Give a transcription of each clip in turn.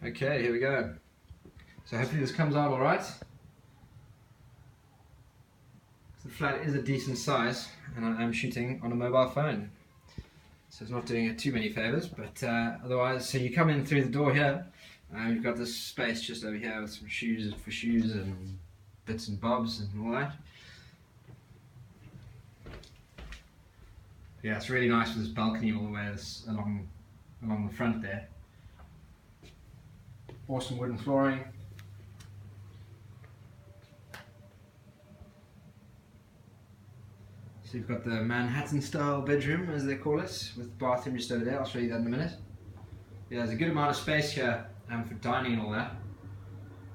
Okay, here we go. So hopefully this comes out alright. The flat is a decent size and I am shooting on a mobile phone. So it's not doing it too many favours, but otherwise, so you come in through the door here, you've got this space just over here with some shoes for shoes and bits and bobs and all that. Yeah, it's really nice with this balcony all the way along the front there. Awesome wooden flooring. So you've got the Manhattan style bedroom, as they call it, with the bathroom just over there. I'll show you that in a minute. Yeah, there's a good amount of space here for dining and all that.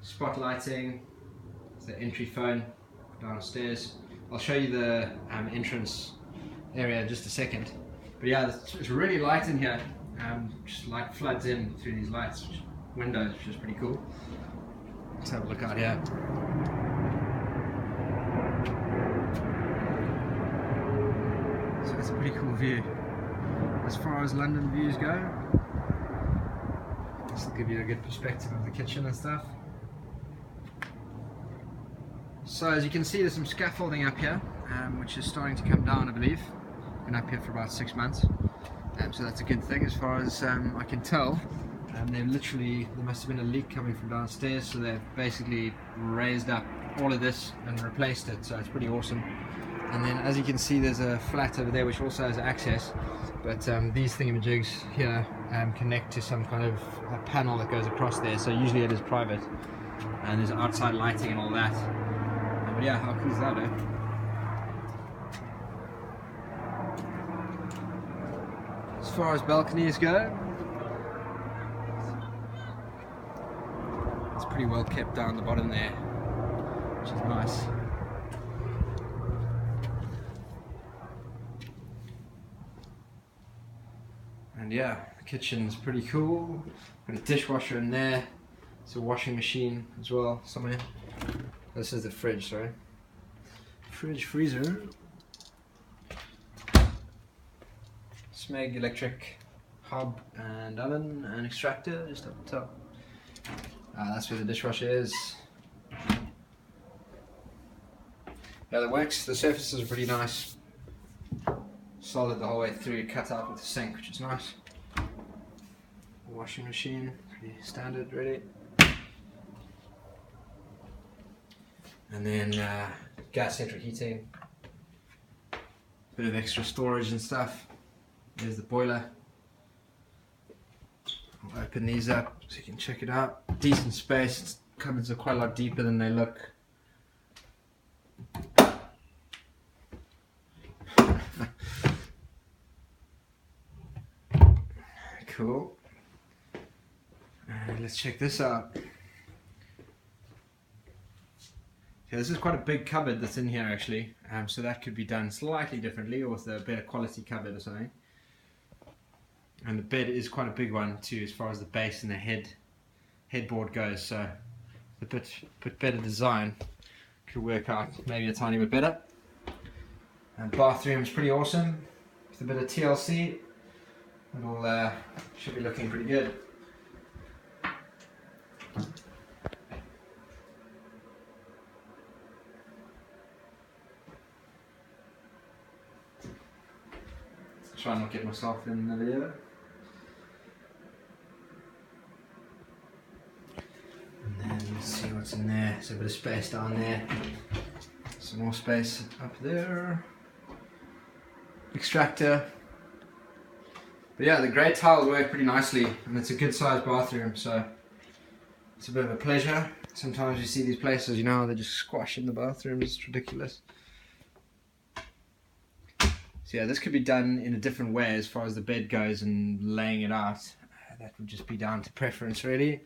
Spotlighting, the entry phone downstairs. I'll show you the entrance area in just a second. But yeah, it's really light in here. Just light floods in through these windows, which is pretty cool. Let's have a look out here. So it's a pretty cool view. As far as London views go, this will give you a good perspective of the kitchen and stuff. So as you can see, there's some scaffolding up here, which is starting to come down, I believe. Been up here for about 6 months, so that's a good thing as far as I can tell. There must have been a leak coming from downstairs, so they've basically raised up all of this and replaced it, so it's pretty awesome. And then as you can see, there's a flat over there which also has access, but these thingamajigs here connect to some kind of a panel that goes across there, so usually it is private, and there's outside lighting and all that. But yeah, how cool is that, eh? As far as balconies go, it's pretty well kept down the bottom there, which is nice. And yeah, the kitchen's pretty cool. Got a dishwasher in there. It's a washing machine as well somewhere. This is the fridge, sorry. Fridge, freezer. Smeg electric hob and oven and extractor just up the top. That's where the dishwasher is. Yeah, the surfaces are pretty nice. Solid the whole way through, cut out with the sink, which is nice. Washing machine, pretty standard really. And then gas central heating. Bit of extra storage and stuff. There's the boiler. I'll open these up so you can check it out. Decent space, cupboards are quite a lot deeper than they look. Cool. Let's check this out. Yeah, this is quite a big cupboard that's in here actually, so that could be done slightly differently or with a better quality cupboard or something. And the bed is quite a big one too, as far as the base and the headboard goes, so a bit better design could work out maybe a tiny bit better. And bathroom's pretty awesome with a bit of TLC. It'll should be looking pretty good. Try and not get myself in the video. And then let's see what's in there. There's a bit of space down there. Some more space up there. Extractor. But yeah, the grey tiles work pretty nicely, and it's a good sized bathroom, so it's a bit of a pleasure. Sometimes you see these places, you know, they just squash in the bathrooms, it's ridiculous. So yeah, this could be done in a different way as far as the bed goes and laying it out. That would just be down to preference really.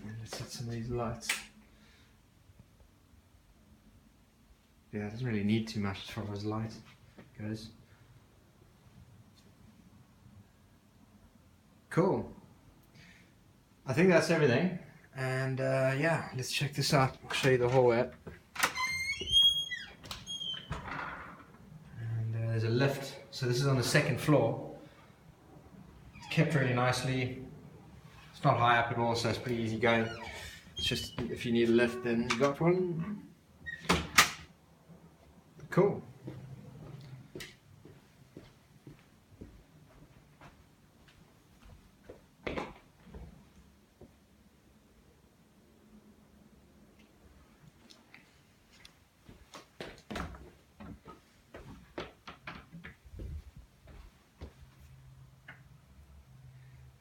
And let's set some of these lights. Yeah, it doesn't really need too much as far as light goes. Cool. I think that's everything. And yeah, let's check this out. I'll show you the hallway. And there's a lift. So this is on the second floor. It kept really nicely. It's not high up at all, so it's pretty easy going. It's just if you need a lift, then you got one. Cool.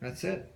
That's it.